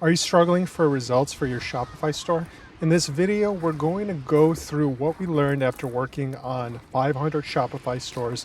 Are you struggling for results for your Shopify store? In this video, we're going to go through what we learned after working on 500 Shopify stores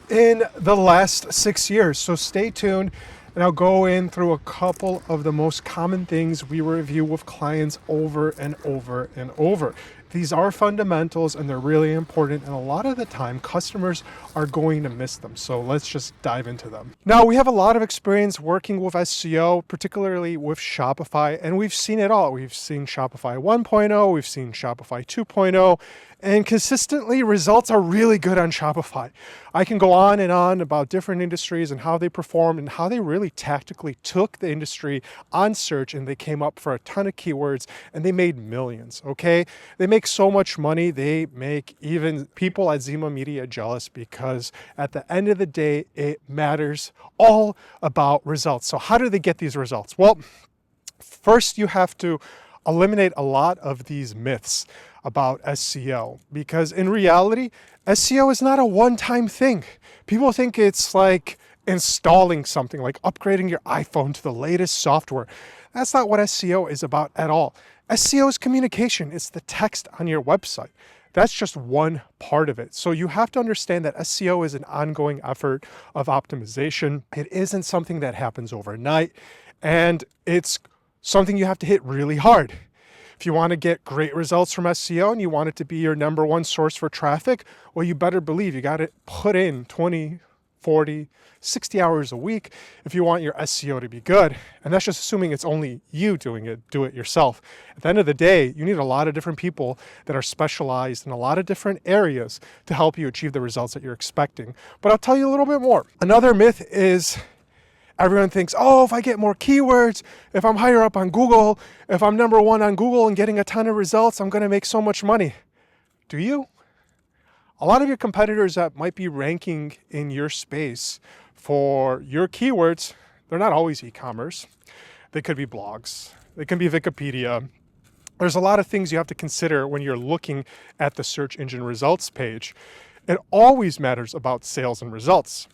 in the last 6 years. So stay tuned and I'll go in through a couple of the most common things we review with clients over and over and over. These are fundamentals and they're really important, and a lot of the time customers are going to miss them. So let's just dive into them. Now, we have a lot of experience working with SEO, particularly with Shopify, and we've seen it all. We've seen Shopify 1.0, we've seen Shopify 2.0, and consistently results are really good on Shopify. I can go on and on about different industries and how they perform and how they really tactically took the industry on search, and they came up for a ton of keywords and they made millions, okay? They make so much money, they make even people at Zima Media jealous, because at the end of the day, it matters all about results. So how do they get these results? Well, first you have to eliminate a lot of these myths about SEO, because in reality, SEO is not a one-time thing. People think it's like installing something, like upgrading your iPhone to the latest software. That's not what SEO is about at all. SEO is communication. It's the text on your website. That's just one part of it. So you have to understand that SEO is an ongoing effort of optimization. It isn't something that happens overnight, and it's something you have to hit really hard. If you want to get great results from SEO and you want it to be your number one source for traffic, well, you better believe you got to put in 20, 40, 60 hours a week if you want your SEO to be good. And that's just assuming it's only you doing it, do it yourself. At the end of the day, you need a lot of different people that are specialized in a lot of different areas to help you achieve the results that you're expecting. But I'll tell you a little bit more. Another myth is everyone thinks, oh, if I get more keywords, if I'm higher up on Google, if I'm number one on Google and getting a ton of results, I'm going to make so much money. Do you? A lot of your competitors that might be ranking in your space for your keywords, they're not always e-commerce. They could be blogs. They can be Wikipedia. There's a lot of things you have to consider when you're looking at the search engine results page. It always matters about sales and results.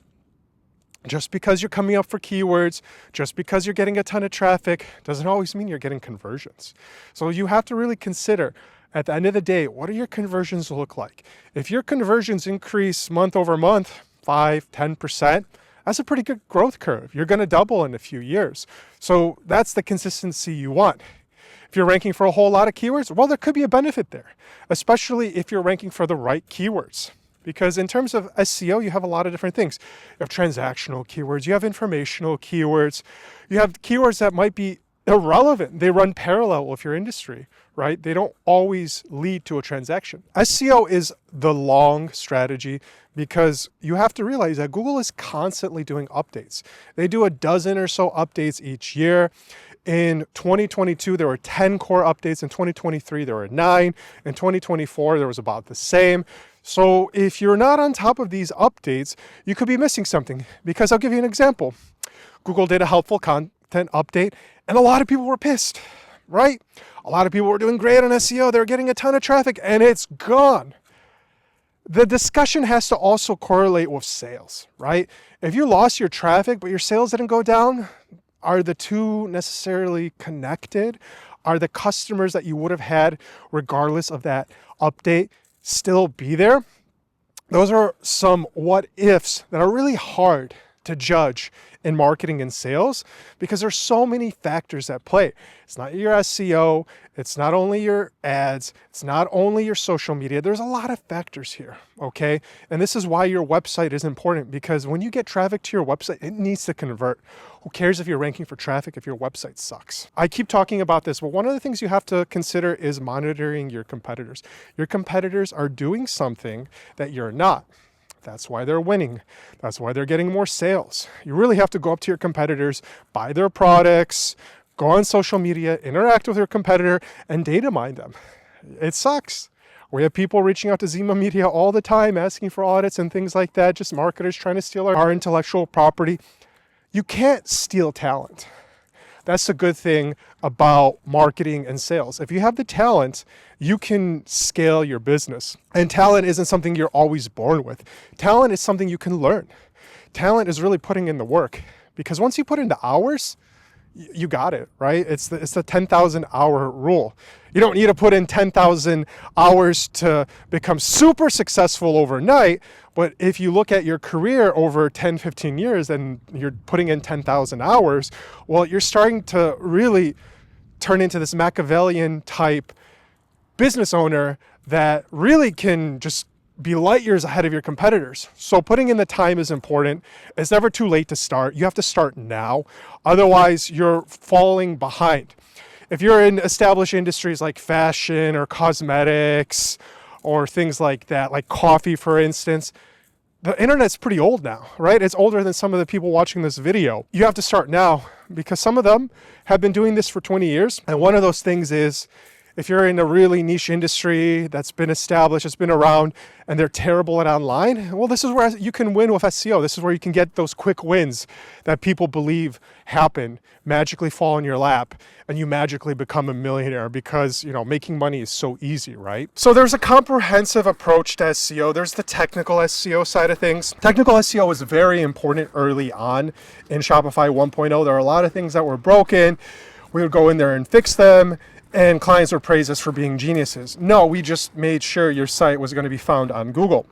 Just because you're coming up for keywords, just because you're getting a ton of traffic, doesn't always mean you're getting conversions. So you have to really consider, at the end of the day, what do your conversions look like? If your conversions increase month over month, 5, 10%, that's a pretty good growth curve. You're going to double in a few years. So that's the consistency you want. If you're ranking for a whole lot of keywords, well, there could be a benefit there, especially if you're ranking for the right keywords. Because in terms of SEO, you have a lot of different things. You have transactional keywords, you have informational keywords, you have keywords that might be irrelevant. They run parallel with your industry, right? They don't always lead to a transaction. SEO is the long strategy, because you have to realize that Google is constantly doing updates. They do a dozen or so updates each year. In 2022, there were 10 core updates. In 2023, there were 9. In 2024, there was about the same. So if you're not on top of these updates, you could be missing something. Because I'll give you an example. Google did a helpful content update, and a lot of people were pissed, right? A lot of people were doing great on SEO. They were getting a ton of traffic, and it's gone. The discussion has to also correlate with sales, right? If you lost your traffic, but your sales didn't go down, are the two necessarily connected? Are the customers that you would have had regardless of that update still be there? Those are some what ifs that are really hard to judge in marketing and sales, because there's so many factors at play. It's not your SEO, it's not only your ads, it's not only your social media. There's a lot of factors here, okay? And this is why your website is important, because when you get traffic to your website, it needs to convert. Who cares if you're ranking for traffic if your website sucks? I keep talking about this, but one of the things you have to consider is monitoring your competitors. Your competitors are doing something that you're not. That's why they're winning. That's why they're getting more sales. You really have to go up to your competitors, buy their products, go on social media, interact with your competitor, and data mine them. It sucks. We have people reaching out to Zima Media all the time, asking for audits and things like that, just marketers trying to steal our intellectual property. You can't steal talent. That's the good thing about marketing and sales. If you have the talent, you can scale your business. And talent isn't something you're always born with. Talent is something you can learn. Talent is really putting in the work, because once you put in the hours, you got it, right? It's the 10,000 hour rule. You don't need to put in 10,000 hours to become super successful overnight. But if you look at your career over 10, 15 years and you're putting in 10,000 hours, well, you're starting to really turn into this Machiavellian type business owner that really can just be light years ahead of your competitors. So putting in the time is important. It's never too late to start. You have to start now. Otherwise, you're falling behind. If you're in established industries like fashion or cosmetics or things like that, like coffee, for instance, the internet's pretty old now, right? It's older than some of the people watching this video. You have to start now because some of them have been doing this for 20 years. And one of those things is, if you're in a really niche industry that's been established, it's been around, and they're terrible at online, well, this is where you can win with SEO. This is where you can get those quick wins that people believe happen, magically fall in your lap, and you magically become a millionaire because, making money is so easy, right? So there's a comprehensive approach to SEO. There's the technical SEO side of things. Technical SEO was very important early on in Shopify 1.0. There are a lot of things that were broken. We would go in there and fix them, and clients would praise us for being geniuses. No, we just made sure your site was going to be found on Google.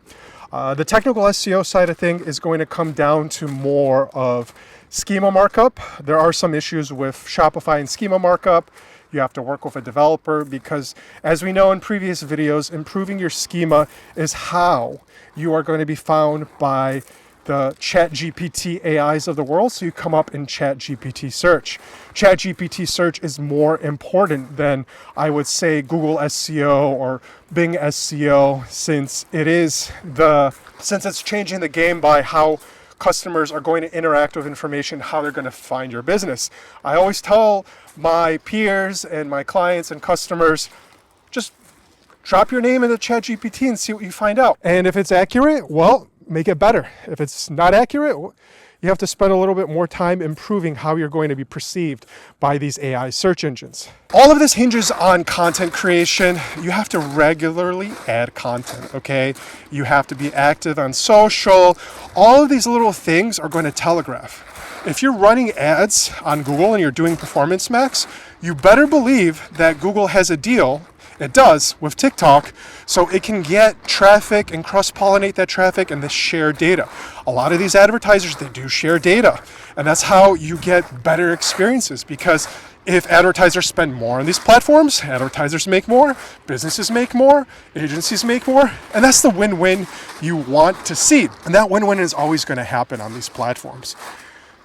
The technical SEO side of thing is going to come down to more of schema markup. There are some issues with Shopify and schema markup. You have to work with a developer because, as we know in previous videos, improving your schema is how you are going to be found by the ChatGPT AIs of the world, so you come up in ChatGPT search. ChatGPT search is more important than, I would say, Google SEO or Bing SEO, since it's changing the game by how customers are going to interact with information, how they're going to find your business. I always tell my peers and my clients and customers, just drop your name into ChatGPT and see what you find out. And if it's accurate, well, make it better. If it's not accurate, you have to spend a little bit more time improving how you're going to be perceived by these AI search engines. All of this hinges on content creation. You have to regularly add content, okay? You have to be active on social. All of these little things are going to telegraph. If you're running ads on Google and you're doing Performance Max, you better believe that Google has a deal. It does with TikTok, so it can get traffic and cross-pollinate that traffic and share data. A lot of these advertisers, they do share data, and that's how you get better experiences, because if advertisers spend more on these platforms, advertisers make more, businesses make more, agencies make more, and that's the win-win you want to see. And that win-win is always going to happen on these platforms.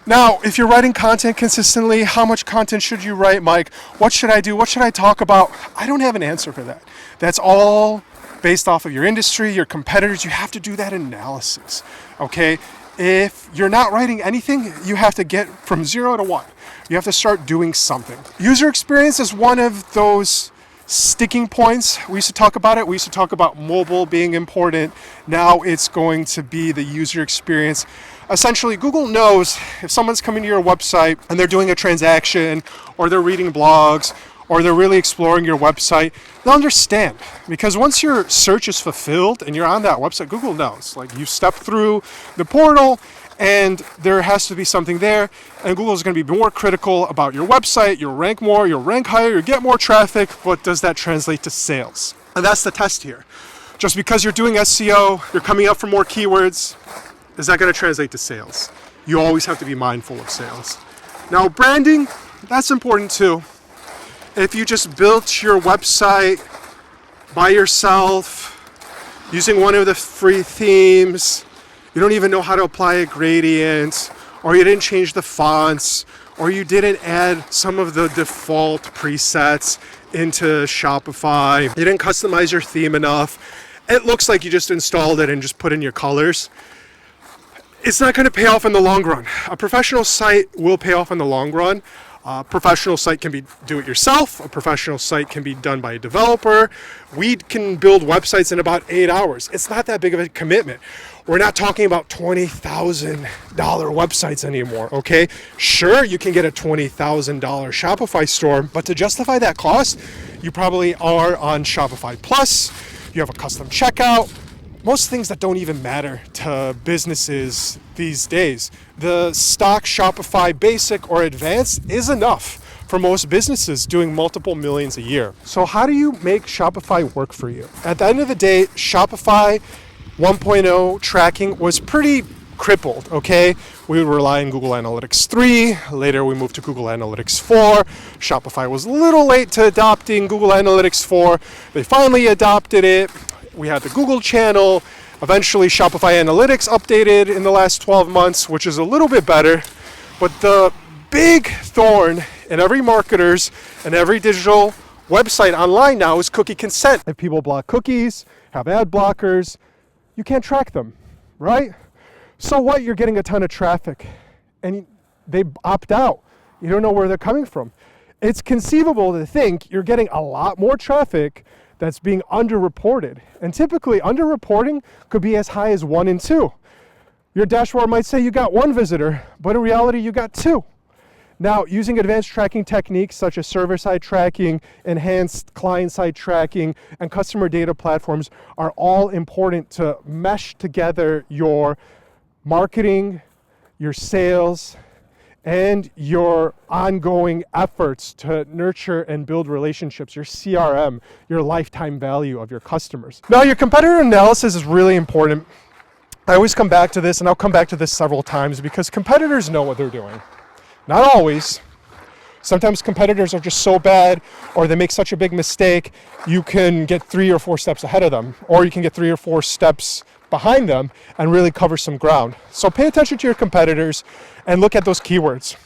Now, if you're writing content consistently, how much content should you write, Mike? What should I do? What should I talk about? I don't have an answer for that. That's all based off of your industry, your competitors. You have to do that analysis, okay? If you're not writing anything, you have to get from 0 to 1. You have to start doing something. User experience is one of those sticking points. We used to talk about it. We used to talk about mobile being important. Now it's going to be the user experience. Essentially, Google knows if someone's coming to your website and they're doing a transaction, or they're reading blogs, or they're really exploring your website, they'll understand. Because once your search is fulfilled and you're on that website, Google knows. Like, you step through the portal and there has to be something there, and Google is going to be more critical about your website. You'll rank more, you'll rank higher, you'll get more traffic, but does that translate to sales? And that's the test here. Just because you're doing SEO, you're coming up for more keywords, is that going to translate to sales? You always have to be mindful of sales. Now, branding, that's important too. If you just built your website by yourself, using one of the free themes, you don't even know how to apply a gradient, or you didn't change the fonts, or you didn't add some of the default presets into Shopify, you didn't customize your theme enough, it looks like you just installed it and just put in your colors. It's not going to pay off in the long run. A professional site will pay off in the long run. A professional site can be do it yourself. A professional site can be done by a developer. We can build websites in about 8 hours. It's not that big of a commitment. We're not talking about $20,000 websites anymore, okay? Sure, you can get a $20,000 Shopify store, but to justify that cost, you probably are on Shopify Plus. You have a custom checkout. most things that don't even matter to businesses these days. The stock Shopify Basic or Advanced is enough for most businesses doing multiple millions a year. So how do you make Shopify work for you? At the end of the day, Shopify 1.0 tracking was pretty crippled, okay? We would rely on Google Analytics 3, later we moved to Google Analytics 4. Shopify was a little late to adopting Google Analytics 4. They finally adopted it. We had the Google channel. Eventually Shopify Analytics updated in the last 12 months, which is a little bit better. But the big thorn in every marketer's and every digital website online now is cookie consent. If people block cookies, have ad blockers, you can't track them, right? So what? You're getting a ton of traffic and they opt out. You don't know where they're coming from. It's conceivable to think you're getting a lot more traffic that's being underreported. And typically underreporting could be as high as 1 in 2. Your dashboard might say you got 1 visitor, but in reality you got 2. Now, using advanced tracking techniques such as server-side tracking, enhanced client-side tracking, and customer data platforms are all important to mesh together your marketing, your sales, and your ongoing efforts to nurture and build relationships, your CRM, your lifetime value of your customers. Now, your competitor analysis is really important. I always come back to this, and I'll come back to this several times because competitors know what they're doing. Not always. Sometimes competitors are just so bad or they make such a big mistake, you can get 3 or 4 steps ahead of them, or you can get 3 or 4 steps behind them and really cover some ground. So pay attention to your competitors and look at those keywords.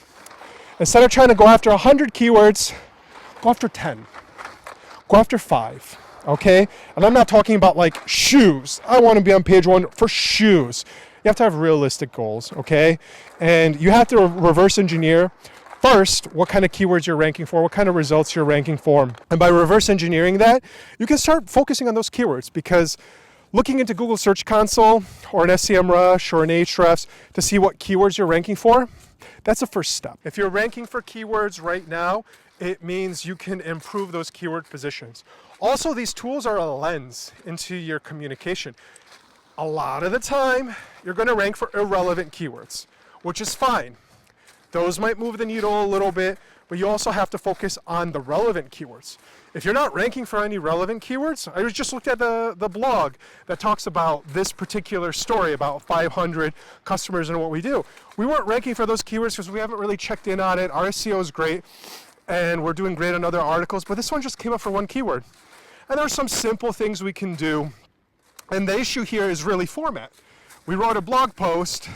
Instead of trying to go after 100 keywords, go after 10. Go after 5, okay? And I'm not talking about like shoes. I want to be on page 1 for shoes. You have to have realistic goals, okay? And you have to reverse engineer first what kind of keywords you're ranking for, what kind of results you're ranking for. And by reverse engineering that, you can start focusing on those keywords, because looking into Google Search Console or an SEMrush or an Ahrefs to see what keywords you're ranking for, that's the first step. If you're ranking for keywords right now, it means you can improve those keyword positions. Also, these tools are a lens into your communication. A lot of the time, you're going to rank for irrelevant keywords, which is fine. Those might move the needle a little bit, but you also have to focus on the relevant keywords. If you're not ranking for any relevant keywords, I just looked at the blog that talks about this particular story about 500 customers and what we do. We weren't ranking for those keywords because we haven't really checked in on it. Our SEO is great, and we're doing great on other articles, but this one just came up for 1 keyword. And there are some simple things we can do. And the issue here is really format. We wrote a blog post.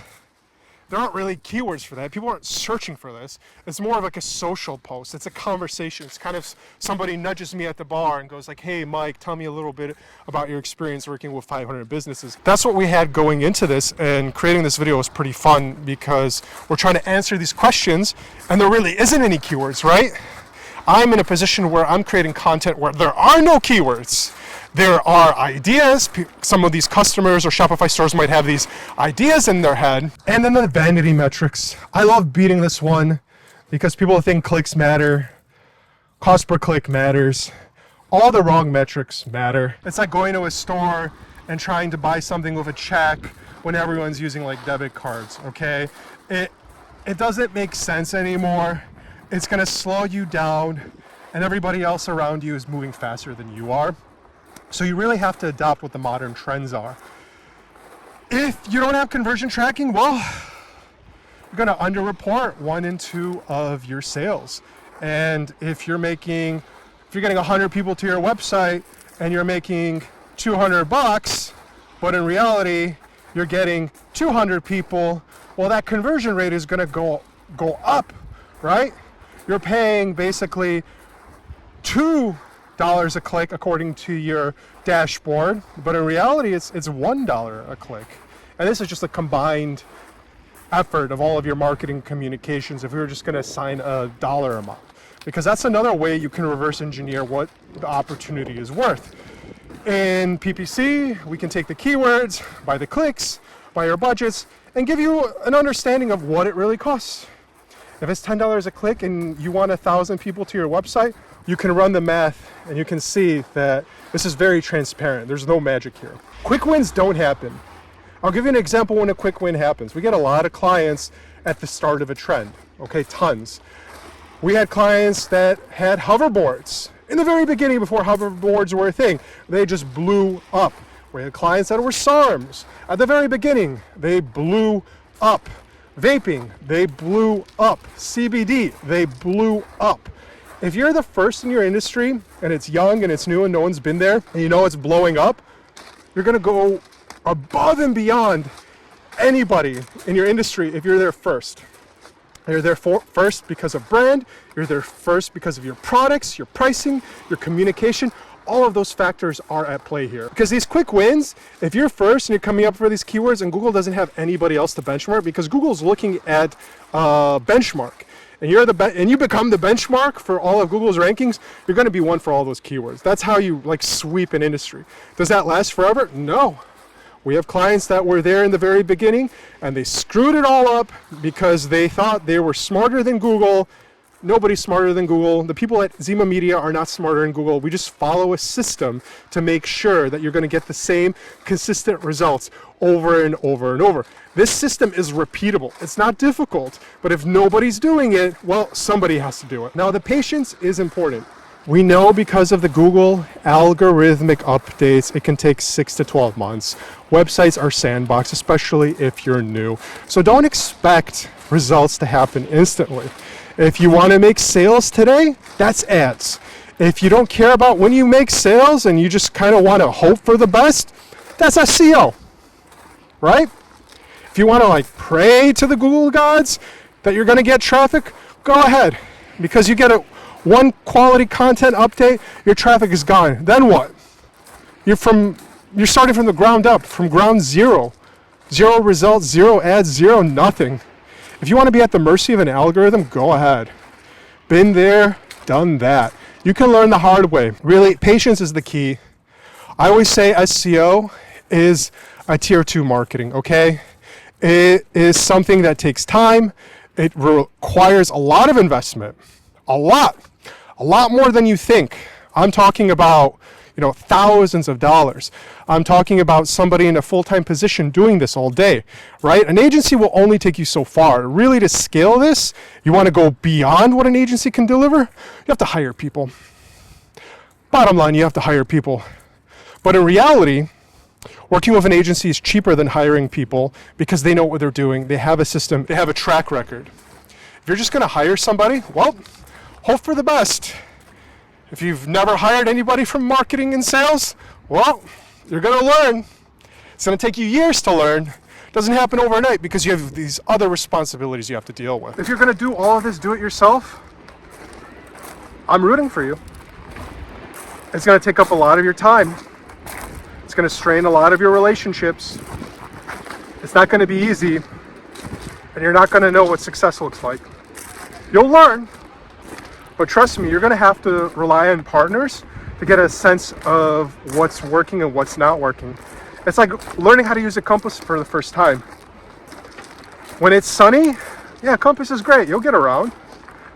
There aren't really keywords for that. People aren't searching for this. It's more of like a social post. It's a conversation. It's kind of somebody nudges me at the bar and goes like, hey, Mike, tell me a little bit about your experience working with 500 businesses. That's what we had going into this, and creating this video was pretty fun because we're trying to answer these questions and there really isn't any keywords, right? I'm in a position where I'm creating content where there are no keywords. There are ideas. Some of these customers or Shopify stores might have these ideas in their head. And then the vanity metrics. I love beating this one because people think clicks matter, cost per click matters. All the wrong metrics matter. It's like going to a store and trying to buy something with a check when everyone's using like debit cards, okay? It doesn't make sense anymore. It's gonna slow you down, and everybody else around you is moving faster than you are. So you really have to adopt what the modern trends are. If you don't have conversion tracking, well, you're gonna underreport 1 in 2 of your sales. And if you're getting 100 people to your website and you're making $200, but in reality, you're getting 200 people, well, that conversion rate is gonna go up, right? You're paying basically $2 a click according to your dashboard, but in reality it's $1 a click. And this is just a combined effort of all of your marketing communications if we were just going to assign a dollar amount, because that's another way you can reverse engineer what the opportunity is worth. In PPC, we can take the keywords, by the clicks, by your budgets, and give you an understanding of what it really costs. If it's $10 a click and you want 1,000 people to your website, you can run the math and you can see that this is very transparent. There's no magic here. Quick wins don't happen. I'll give you an example when a quick win happens. We get a lot of clients at the start of a trend, okay, tons. We had clients that had hoverboards in the very beginning before hoverboards were a thing. They just blew up. We had clients that were SARMs. At the very beginning, they blew up. Vaping, they blew up. CBD, they blew up. If you're the first in your industry and it's young and it's new and no one's been there and you know it's blowing up, you're gonna go above and beyond anybody in your industry if you're there first. You're there first because of brand, you're there first because of your products, your pricing, your communication. All of those factors are at play here. Because these quick wins, if you're first and you're coming up for these keywords and Google doesn't have anybody else to benchmark, because Google's looking at benchmark, and you become the benchmark for all of Google's rankings, you're going to be one for all those keywords. That's how you like sweep an industry. Does that last forever? No. We have clients that were there in the very beginning and they screwed it all up because they thought they were smarter than Google. Nobody's smarter than Google. The people at Zima Media are not smarter than Google. We just follow a system to make sure that you're going to get the same consistent results over and over and over. This system is repeatable. It's not difficult, but if nobody's doing it, well, somebody has to do it. Now, the patience is important. We know because of the Google algorithmic updates, it can take 6 to 12 months. Websites are sandbox, especially if you're new. So don't expect results to happen instantly. If you want to make sales today, that's ads. If you don't care about when you make sales and you just kind of want to hope for the best, that's SEO, right? If you want to like pray to the Google gods that you're going to get traffic, go ahead. Because you get one quality content update, your traffic is gone. Then what? You're starting from the ground up, from ground zero. Zero results, zero ads, zero nothing. If you want to be at the mercy of an algorithm, go ahead. Been there, done that. You can learn the hard way. Really, patience is the key. I always say SEO is a tier 2 marketing, okay? It is something that takes time. It requires a lot of investment. A lot more than you think. I'm talking about, thousands of dollars. I'm talking about somebody in a full-time position doing this all day, right? An agency will only take you so far. Really, to scale this, you want to go beyond what an agency can deliver, you have to hire people. Bottom line, you have to hire people. But in reality, working with an agency is cheaper than hiring people because they know what they're doing. They have a system. They have a track record. If you're just going to hire somebody, well, hope for the best. If you've never hired anybody from marketing and sales, well, you're going to learn. It's going to take you years to learn. It doesn't happen overnight because you have these other responsibilities you have to deal with. If you're going to do all of this do it yourself, I'm rooting for you. It's going to take up a lot of your time. It's going to strain a lot of your relationships. It's not going to be easy, and you're not going to know what success looks like. You'll learn. But trust me, you're going to have to rely on partners to get a sense of what's working and what's not working. It's like learning how to use a compass for the first time. When it's sunny, yeah, compass is great. You'll get around.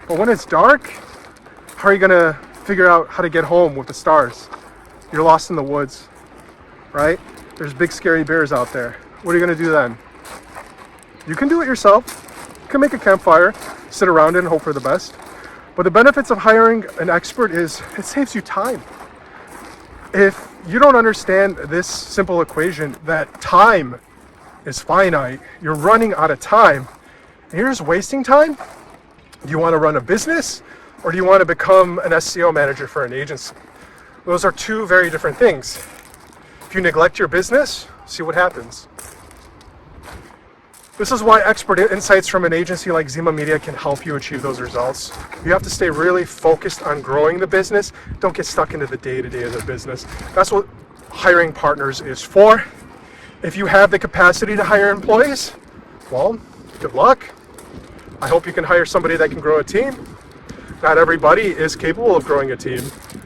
But when it's dark, how are you going to figure out how to get home with the stars? You're lost in the woods, right? There's big scary bears out there. What are you going to do then? You can do it yourself. You can make a campfire, sit around it and hope for the best. But the benefits of hiring an expert is it saves you time. If you don't understand this simple equation that time is finite, you're running out of time, and you're just wasting time, do you want to run a business or do you want to become an SEO manager for an agency? Those are two very different things. If you neglect your business, see what happens. This is why expert insights from an agency like Zima Media can help you achieve those results. You have to stay really focused on growing the business. Don't get stuck into the day-to-day of the business. That's what hiring partners is for. If you have the capacity to hire employees, well, good luck. I hope you can hire somebody that can grow a team. Not everybody is capable of growing a team.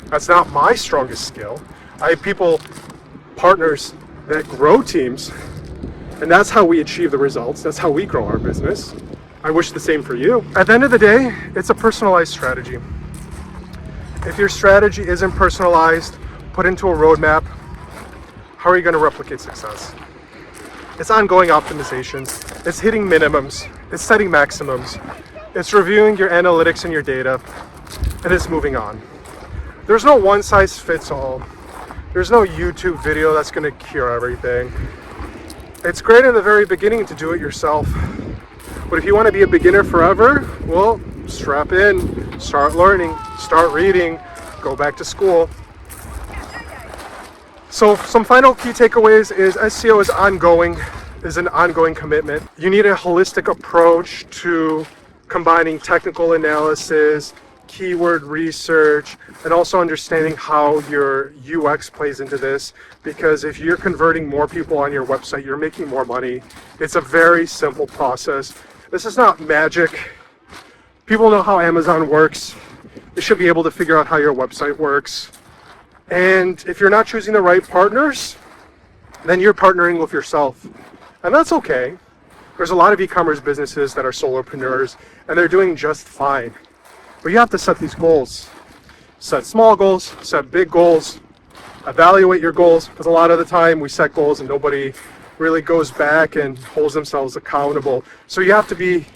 That's not my strongest skill. I have partners that grow teams. And that's how we achieve the results. That's how we grow our business. I wish the same for you. At the end of the day, it's a personalized strategy. If your strategy isn't personalized, put into a roadmap, how are you going to replicate success? It's ongoing optimizations, it's hitting minimums, it's setting maximums, it's reviewing your analytics and your data, and it's moving on. There's no one size fits all. There's no YouTube video that's going to cure everything. It's great in the very beginning to do it yourself. But if you want to be a beginner forever, well, strap in, start learning, start reading, go back to school. So some final key takeaways is SEO is an ongoing commitment. You need a holistic approach to combining technical analysis, keyword research, and also understanding how your UX plays into this, because if you're converting more people on your website, you're making more money. It's a very simple process. This is not magic. People know how Amazon works. They should be able to figure out how your website works. And if you're not choosing the right partners, then you're partnering with yourself. And that's okay. There's a lot of e-commerce businesses that are solopreneurs, and they're doing just fine. But you have to set these goals. Set small goals, set big goals, evaluate your goals, because a lot of the time we set goals and nobody really goes back and holds themselves accountable. So you have to be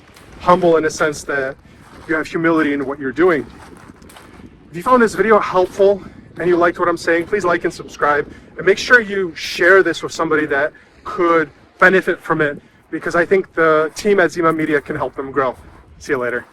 humble in a sense that you have humility in what you're doing. If you found this video helpful and you liked what I'm saying, please like and subscribe, and make sure you share this with somebody that could benefit from it, because I think the team at Zima Media can help them grow. See you later.